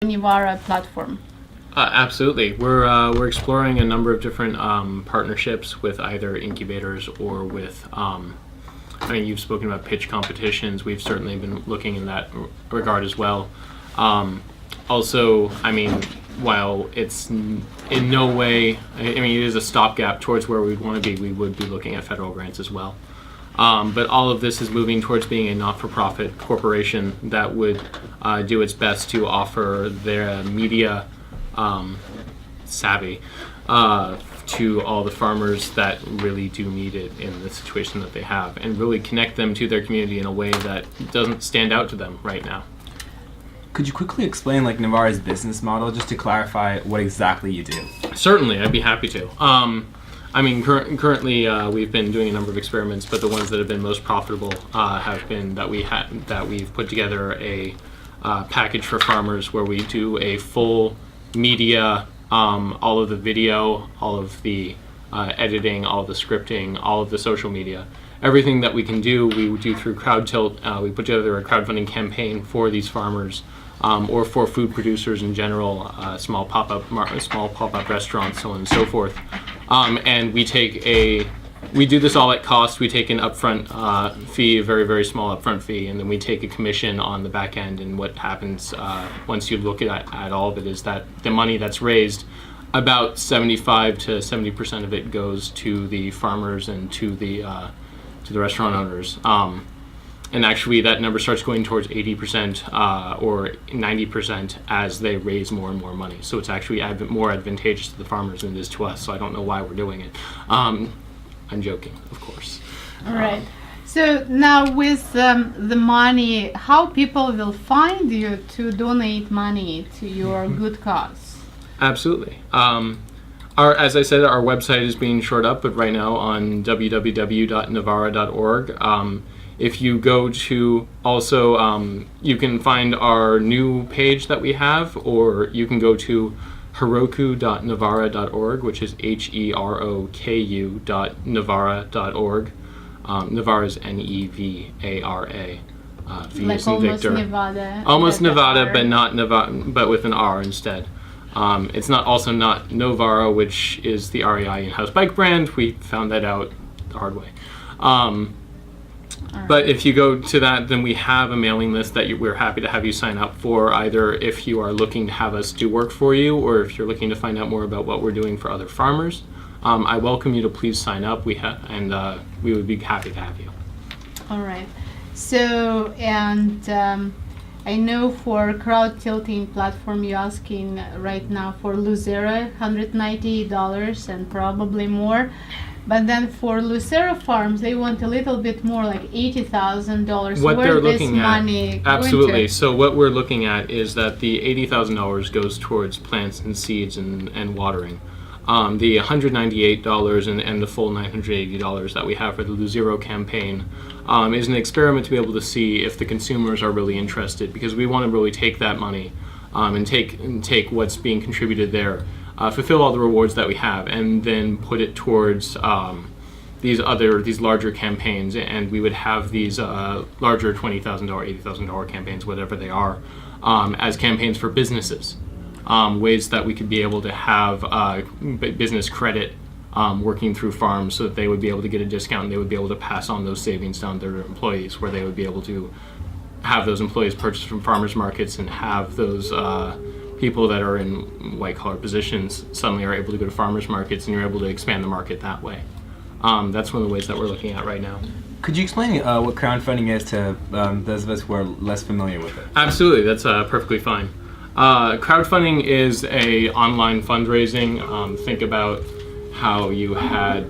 Nivara platform? Absolutely. We're exploring a number of different partnerships with either incubators or with. I mean, you've spoken about pitch competitions. We've certainly been looking in that regard as well. Also, I mean, while it's in no way, I mean, it is a stopgap towards where we'd want to be, we would be looking at federal grants as well. But all of this is moving towards being a not-for-profit corporation that would do its best to offer their media savvy to all the farmers that really do need it in the situation that they have, and really connect them to their community in a way that doesn't stand out to them right now. Could you quickly explain Nivara's business model, just to clarify what exactly you do? Certainly, I'd be happy to. I mean, currently we've been doing a number of experiments, but the ones that have been most profitable have been that we've put together a package for farmers where we do a full media, all of the video, all of the editing, all of the scripting, all of the social media. Everything that we can do, we do through CrowdTilt. We put together a crowdfunding campaign for these farmers or for food producers in general, small pop-up restaurants, so on and so forth. And we do this all at cost. We take an upfront fee, a very, very small upfront fee, and then we take a commission on the back end. And what happens once you look at all of it is that the money that's raised, about 75 to 70% of it goes to the farmers and to the restaurant owners. And actually, that number starts going towards 80% or 90% as they raise more and more money. So it's actually more advantageous to the farmers than it is to us. So I don't know why we're doing it. I'm joking, of course. All right. So now with the money, how people will find you to donate money to your good cause? Absolutely. As I said, our website is being shored up, but right now on www.nivara.org. If you go to also, you can find our new page that we have, or you can go to heroku.nivara.org, which is heroku.nivara.org. Nivara is Nevara. V Like as in almost Victor. Nevada. Almost like Nevada, R. but not Nevada, but with an R instead. It's not Novara, which is the REI in-house bike brand. We found that out the hard way. But if you go to that, then we have a mailing list that we're happy to have you sign up for, either if you are looking to have us do work for you, or if you're looking to find out more about what we're doing for other farmers. I welcome you to please sign up. We would be happy to have you. All right. So, and I know for crowd tilting platform, you're asking right now for Lucero $190 and probably more. But then for Lucero farms, they want a little bit more, like $80,000. What Where they're this looking money at, absolutely. Going to? So what we're looking at is that the $80,000 goes towards plants and seeds and watering. The $198 and the full $980 that we have for the Lucero campaign is an experiment to be able to see if the consumers are really interested, because we want to really take that money and take what's being contributed there, fulfill all the rewards that we have, and then put it towards these larger campaigns. And we would have these larger $20,000, $80,000 campaigns, whatever they are, as campaigns for businesses. Ways that we could be able to have business credit working through farms, so that they would be able to get a discount and they would be able to pass on those savings down to their employees, where they would be able to have those employees purchase from farmers markets, and have those people that are in white-collar positions suddenly are able to go to farmers markets, and you're able to expand the market that way. That's one of the ways that we're looking at right now. Could you explain what crowdfunding is to those of us who are less familiar with it? Absolutely, that's perfectly fine. Crowdfunding is a online fundraising. Think about how you had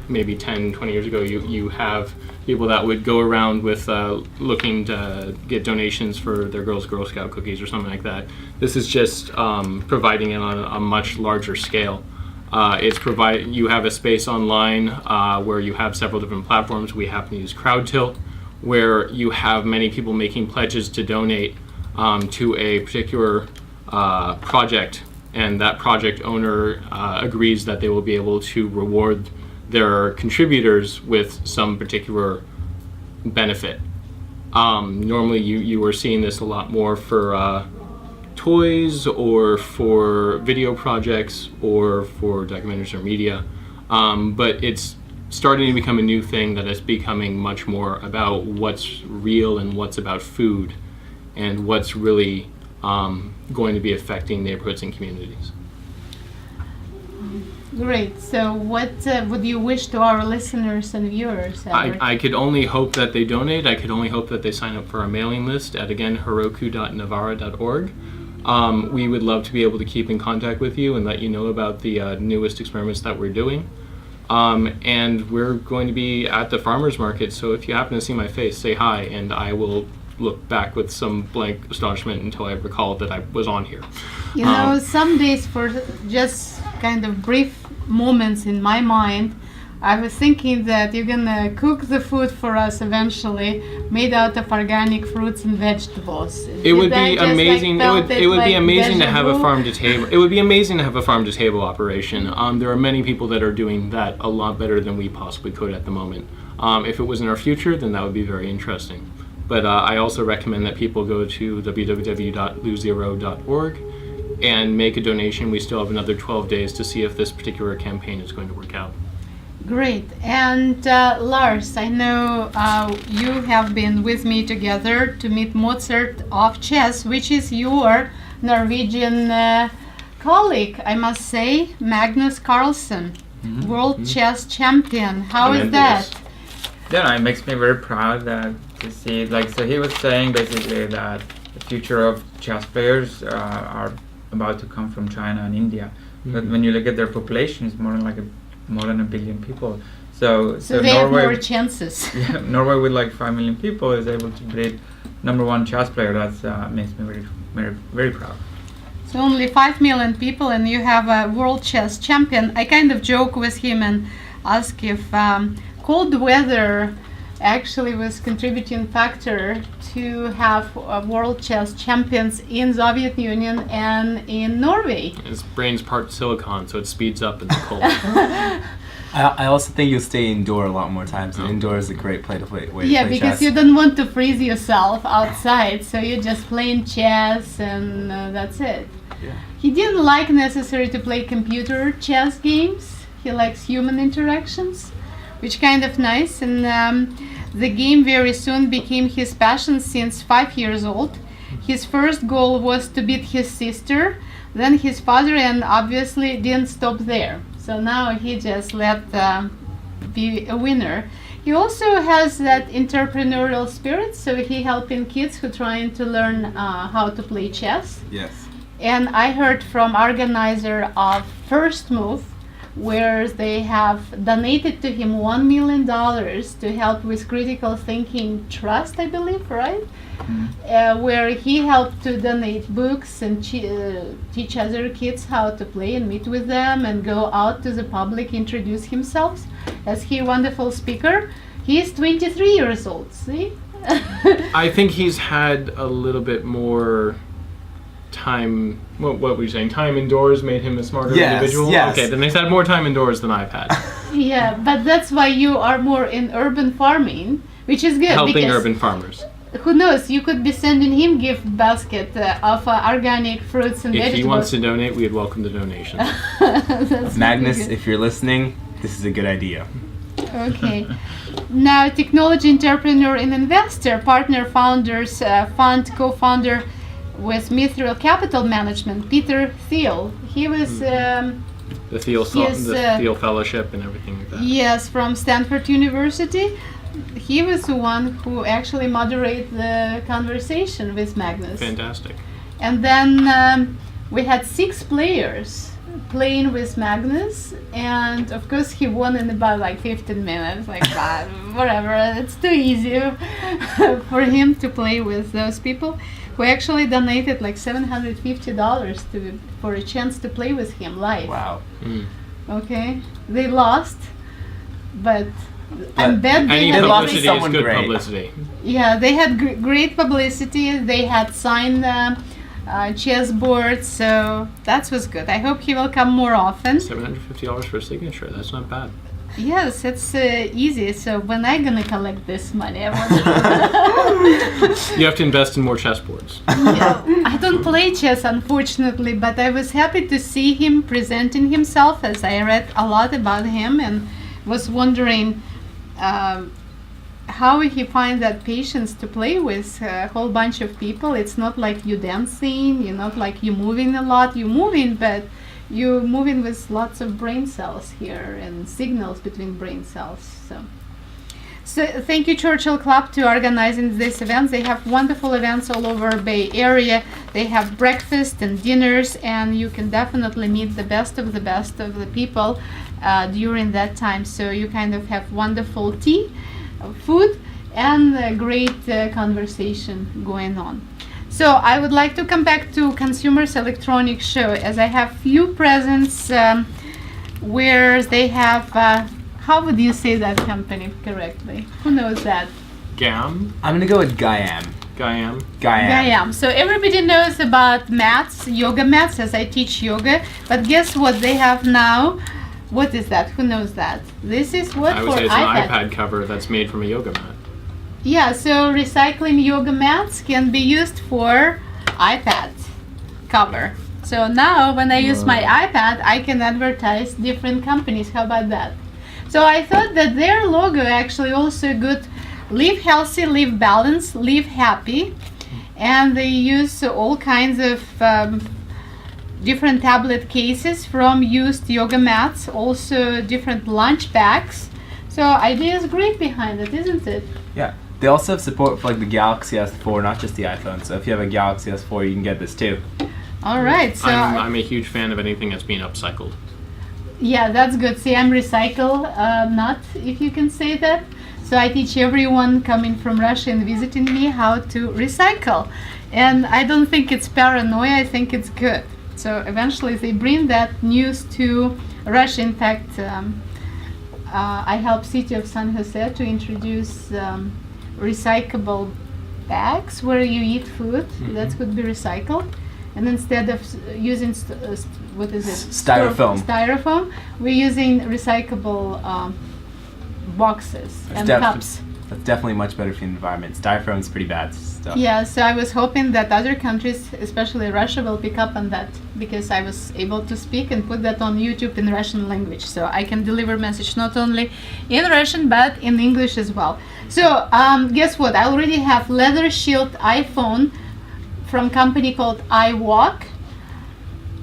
maybe 10, 20 years ago, you have people that would go around with looking to get donations for their Girl Scout cookies or something like that. This is just providing it on a much larger scale. You have a space online where you have several different platforms. We happen to use CrowdTilt, where you have many people making pledges to donate to a particular project, and that project owner agrees that they will be able to reward their contributors with some particular benefit. Normally you are seeing this a lot more for toys or for video projects or for documentaries or media. But it's starting to become a new thing that is becoming much more about what's real and what's about food and what's really going to be affecting neighborhoods and communities. Great. So what would you wish to our listeners and viewers? I could only hope that they donate. I could only hope that they sign up for our mailing list at, again, heroku.navarra.org. We would love to be able to keep in contact with you and let you know about the newest experiments that we're doing. And we're going to be at the farmers market, so if you happen to see my face, say hi, and I will look back with some blank astonishment until I recall that I was on here. You know, some days, for just kind of brief moments in my mind, I was thinking that you're gonna cook the food for us eventually, made out of organic fruits and vegetables. It would be amazing. It would be amazing to have a farm to table. It would be amazing to have a farm to table operation. There are many people that are doing that a lot better than we possibly could at the moment. If it was in our future, then that would be very interesting. But I also recommend that people go to www.losezero.org and make a donation. We still have another 12 days to see if this particular campaign is going to work out. Great. And Lars, I know you have been with me together to meet Mozart of chess, which is your Norwegian colleague, I must say, Magnus Carlsen, world chess champion. How is that? Yeah, it makes me very proud to see. So he was saying basically that the future of chess players are about to come from China and India. But when you look at their population, it's more than a billion people. So they Norway, have more chances. Yeah, Norway with like 5 million people is able to breed #1 chess player. That makes me very, very, very proud. So only 5 million people, and you have a world chess champion. I kind of joke with him and ask if cold weather actually was contributing factor to have world chess champions in Soviet Union and in Norway. His brain's part silicon, so it speeds up in the cold. I also think you'll stay indoor a lot more times, and indoor is a great way to play because chess. you don't want to freeze yourself outside, so you're just playing chess and that's it. Yeah. He didn't like necessarily to play computer chess games. He likes human interactions, which kind of nice. And the game very soon became his passion since 5 years old. His first goal was to beat his sister, then his father, and obviously didn't stop there. So now he just let be a winner. He also has that entrepreneurial spirit, so he helping kids who trying to learn how to play chess. Yes. And I heard from organizer of First Move, where they have donated to him $1 million to help with critical thinking trust, I believe, right? Where he helped to donate books and teach other kids how to play and meet with them and go out to the public, introduce himself as he a wonderful speaker. He is 23 years old, see? I think he's had a little bit more time. What were you saying? Time indoors made him a smarter individual? Yes. Okay, then he's had more time indoors than I've had. Yeah, but that's why you are more in urban farming, which is good. Helping because urban farmers. who knows, you could be sending him gift basket of organic fruits and If vegetables. he wants to donate, we'd welcome the donation. That's Magnus, really good. if you're listening, this is a good idea. Okay. Now, technology entrepreneur and investor, partner founders, fund co-founder with Mithril Capital Management, Peter Thiel. He was, The Thiel Fellowship and everything like that. yes, from Stanford University. He was the one who actually moderated the conversation with Magnus. Fantastic. And then we had 6 players playing with Magnus, and of course he won in about like 15 minutes, like whatever, it's too easy for him to play with those people who actually donated like $750 for a chance to play with him live. Wow. Okay, they lost, but I bet they Any had publicity is someone good great. publicity. Yeah, they had great publicity. They had signed chess boards, so that was good. I hope he will come more often. $750 for a signature. That's not bad. Yes, it's easy. So when I gonna collect this money? I You have to invest in more chessboards. Yeah, I don't play chess, unfortunately, but I was happy to see him presenting himself, as I read a lot about him and was wondering how he finds that patience to play with a whole bunch of people. It's not like you dancing, you're not like you moving a lot. You're moving, but you're moving with lots of brain cells here and signals between brain cells. So thank you, Churchill Club, to organizing this event. They have wonderful events all over Bay Area. They have breakfast and dinners, and you can definitely meet the best of the people during that time. So you kind of have wonderful tea, food, and a great conversation going on. So I would like to come back to Consumers Electronics Show, as I have few presents where they have, how would you say that company correctly? Who knows that? GAM? I'm gonna go with Gaiam. Gaiam? Gaiam. So everybody knows about mats, yoga mats, as I teach yoga. But guess what they have now? What is that? Who knows that? This is what I for would say it's iPad. an iPad cover that's made from a yoga mat. Yeah, so recycling yoga mats can be used for iPad cover. So now when I use my iPad, I can advertise different companies. How about that? So I thought that their logo actually also good. Live healthy, live balanced, live happy. And they use all kinds of different tablet cases from used yoga mats, also different lunch bags. So idea is great behind it, isn't it? Yeah. They also have support for like the Galaxy S4, not just the iPhone. So if you have a Galaxy S4, you can get this too. All right. So I'm a huge fan of anything that's being upcycled. yeah, that's good. See, I'm recycle nut, if you can say that. So I teach everyone coming from Russia and visiting me how to recycle. And I don't think it's paranoia, I think it's good. So eventually they bring that news to Russia. In fact, I help City of San Jose to introduce recyclable bags where you eat food that could be recycled. And instead of using what is it? Styrofoam. Styrofoam, we're using recyclable boxes and cups. That's definitely much better for the environment. Styrofoam's pretty bad stuff. Yeah, so I was hoping that other countries, especially Russia, will pick up on that, because I was able to speak and put that on YouTube in Russian language. So I can deliver message not only in Russian but in English as well. So guess what? I already have leather shield iPhone from company called iWalk.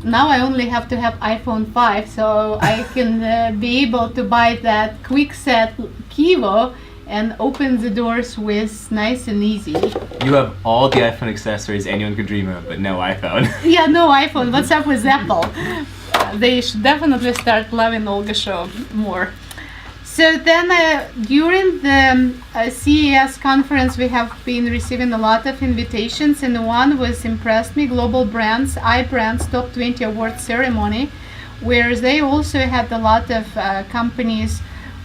Now I only have to have iPhone 5, so I can be able to buy that quick set Kivo and open the doors with nice and easy. You have all the iPhone accessories anyone could dream of, but no iPhone. Yeah, no iPhone. What's up with Apple? They should definitely start loving Olga show more. So then during the CES conference, we have been receiving a lot of invitations, and one was impressed me, Global Brands, iBrands Top 20 Award Ceremony, where they also had a lot of companies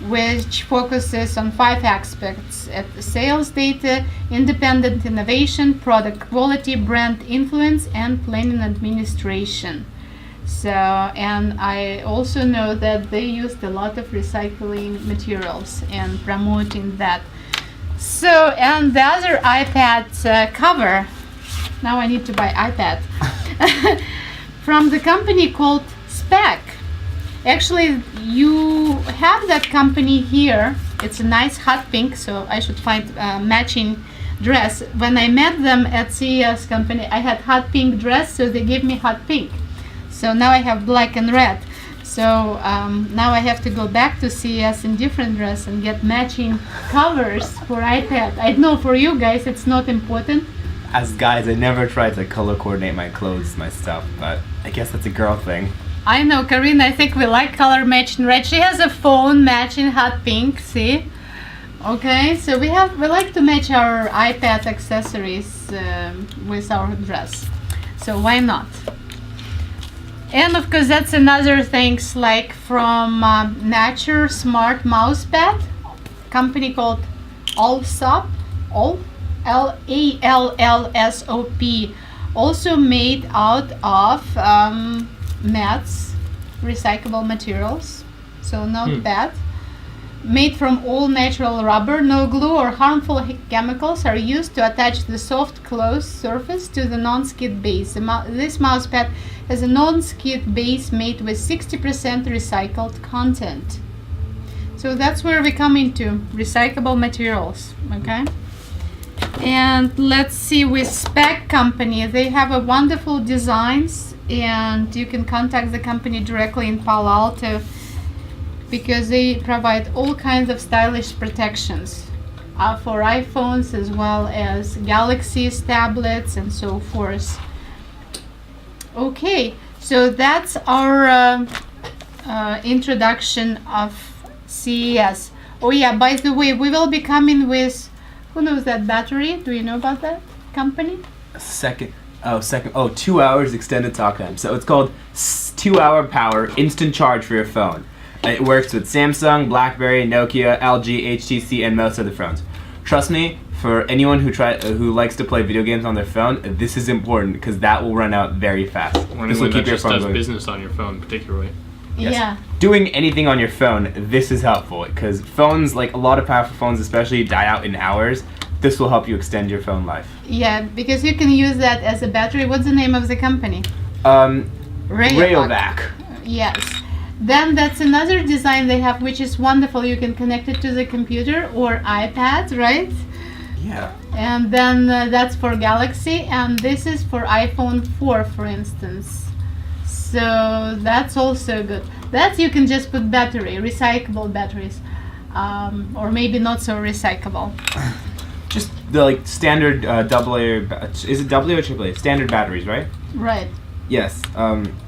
which focuses on 5 aspects: at sales data, independent innovation, product quality, brand influence, and planning administration. So, and I also know that they used a lot of recycling materials and promoting that. So, and the other iPad cover, now I need to buy iPad, from the company called Spec. Actually, you have that company here. It's a nice hot pink, so I should find a matching dress. When I met them at CES company, I had hot pink dress, so they gave me hot pink. So now I have black and red. So now I have to go back to CES in different dress and get matching covers for iPad. I know for you guys it's not important. As guys, I never tried to color coordinate my clothes, my stuff, but I guess that's a girl thing. I know, Karina, I think we like color matching red. She has a phone matching hot pink, see? Okay, so we like to match our iPad accessories with our dress. So why not? And of course, that's another things like from Nature Smart Mouse Pad, company called Allsop, Allsop, also made out of mats, recyclable materials, so not bad. made from all natural rubber. No glue or harmful chemicals are used to attach the soft closed surface to the non-skid base. This mouse pad has a non-skid base made with 60% recycled content. So that's where we come into recyclable materials, okay? And let's see, with Spec Company, they have a wonderful designs, and you can contact the company directly in Palo Alto because they provide all kinds of stylish protections for iPhones as well as Galaxies, tablets, and so forth. Okay, so that's our introduction of CES. Oh yeah, by the way, we will be coming with, who knows that battery? Do you know about that company? 2 hours extended talk time. So it's called 2 hour power instant charge for your phone. It works with Samsung, BlackBerry, Nokia, LG, HTC, and most other phones. Trust me, for anyone who likes to play video games on their phone, this is important because that will run out very fast. Or This will anyone that keep your just phone does going. business on your phone, particularly. Yes. Yeah. Doing anything on your phone, this is helpful because phones, like a lot of powerful phones especially, die out in hours. This will help you extend your phone life. Yeah, because you can use that as a battery. What's the name of the company? Rayovac. Rayovac. Yes. Then that's another design they have, which is wonderful. You can connect it to the computer or iPad, right? Yeah. And then that's for Galaxy, and this is for iPhone 4, for instance. So that's also good. That you can just put battery, recyclable batteries, or maybe not so recyclable. Just the standard AA. Is it AA or AAA? Standard batteries, right? Right. Yes.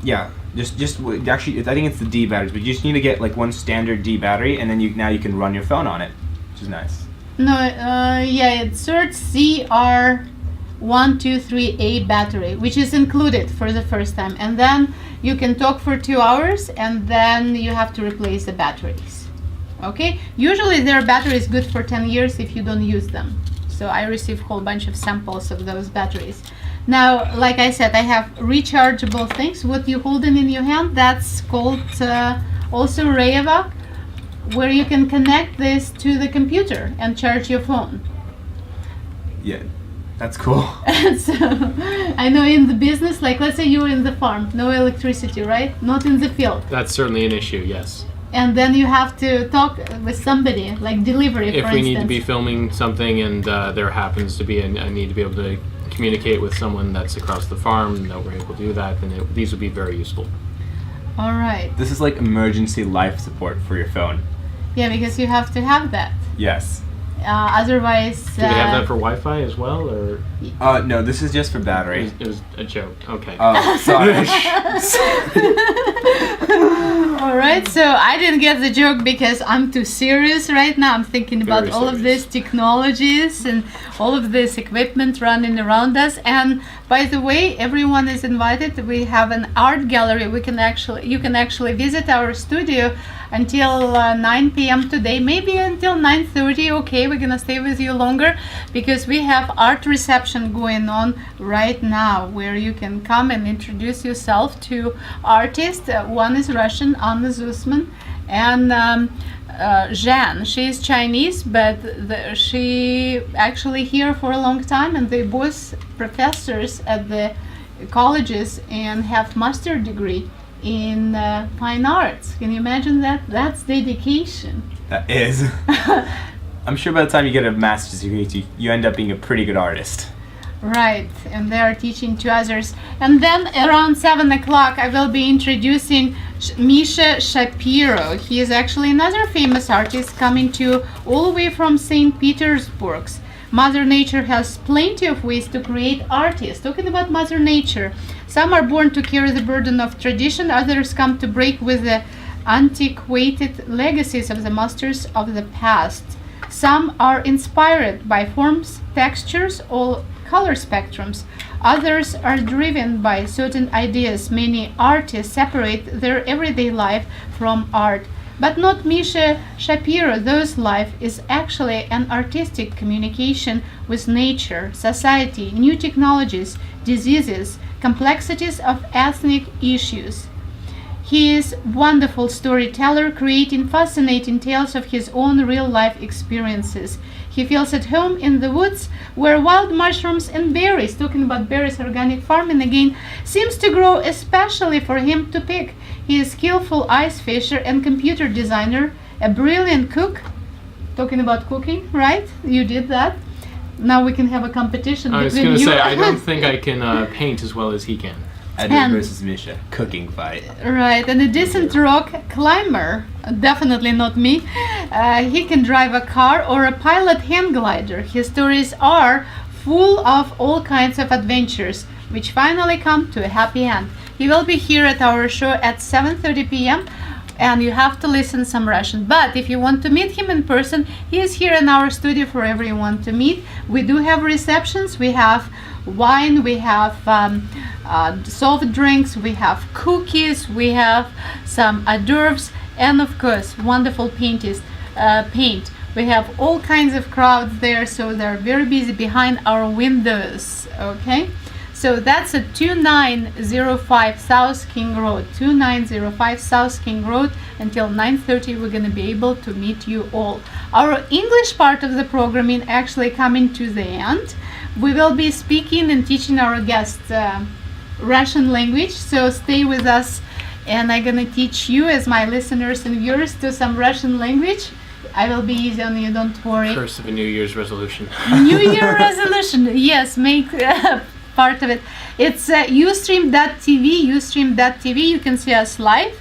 Yeah. Actually, I think it's the D batteries, but you just need to get one standard D battery, and then you can run your phone on it, which is nice. No, yeah, it's search CR123A battery, which is included for the first time, and then you can talk for 2 hours, and then you have to replace the batteries. Okay, usually their battery is good for 10 years if you don't use them. So I received a whole bunch of samples of those batteries. Now, like I said, I have rechargeable things. What you holding in your hand, that's called also Rayovac, where you can connect this to the computer and charge your phone. Yeah, that's cool. So I know in the business, like let's say you're in the farm, no electricity, right? Not in the field. That's certainly an issue, yes. And then you have to talk with somebody, like delivery, for If we instance. need to be filming something and there happens to be a need to be able to communicate with someone that's across the farm, that we're able to do that, then these would be very useful. All right. This is like emergency life support for your phone. Yeah, because you have to have that. Yes. Otherwise... Do they have that for Wi-Fi as well, or No, this is just for battery. it was a joke? Okay. Oh, sorry. All right, so I didn't get the joke because I'm too serious right now. I'm thinking about Very all of serious. these technologies and all of this equipment running around us. And by the way, everyone is invited. We have an art gallery. You can actually visit our studio until 9 p.m. today, maybe until 9:30. Okay, we're gonna stay with you longer because we have art reception going on right now, where you can come and introduce yourself to artists. One is Russian, Anna Zusman, and Zhan. She is Chinese, but she actually here for a long time, and they both professors at the colleges and have master degree in fine arts. Can you imagine that? That's dedication. That is. I'm sure by the time you get a master's degree, you end up being a pretty good artist. Right, and they are teaching to others. And then around 7 o'clock, I will be introducing Misha Shapiro. He is actually another famous artist coming to all the way from St. Petersburg. Mother Nature has plenty of ways to create artists. Talking about Mother Nature, some are born to carry the burden of tradition, others come to break with the antiquated legacies of the masters of the past. Some are inspired by forms, textures, or color spectrums. Others are driven by certain ideas. Many artists separate their everyday life from art. But not Misha Shapiro. Those life is actually an artistic communication with nature, society, new technologies, diseases, complexities of ethnic issues. He is wonderful storyteller, creating fascinating tales of his own real-life experiences. He feels at home in the woods where wild mushrooms and berries, talking about berries, organic farming again, seems to grow especially for him to pick. He is skillful ice fisher and computer designer, a brilliant cook, talking about cooking, right? You did that. Now we can have a competition I was between going to you. say, I don't think I can paint as well as he can. Edward And- versus Misha. Cooking fight. Right, and a decent rock climber, definitely not me. He can drive a car or a pilot hang glider. His stories are full of all kinds of adventures, which finally come to a happy end. He will be here at our show at 7:30 p.m. and you have to listen some Russian. But if you want to meet him in person, he is here in our studio for everyone to meet. We do have receptions. We have wine, we have soft drinks, we have cookies, we have some hors d'oeuvres, and of course wonderful paint. We have all kinds of crowds there, so they're very busy behind our windows. Okay, so that's at 2905 South King Road, 2905 South King Road. Until 9:30 we're going to be able to meet you all. Our English part of the programming actually coming to the end. We will be speaking and teaching our guests Russian language, so stay with us, and I'm gonna teach you, as my listeners and viewers, to some Russian language. I will be easy on you, don't worry. Curse of a New Year's resolution. New Year resolution, yes, make part of it. It's Ustream.tv, you can see us live.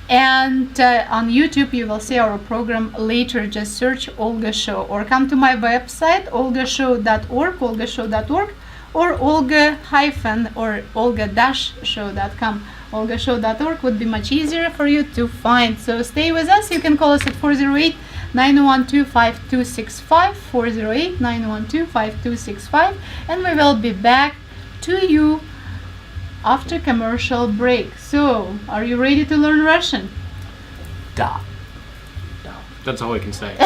And on YouTube you will see our program later. Just search Olga Show or come to my website olgashow.org, or olga-show.com. olgashow.org would be much easier for you to find. So stay with us. You can call us at 408-912-5265, 408-912-5265, and we will be back to you after commercial break. So, are you ready to learn Russian? Da. That's all I can say.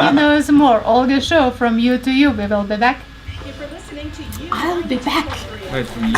You know some more. Olga Show, from you to you. We will be back. If you're listening to you, I'll be back. Wait, from you.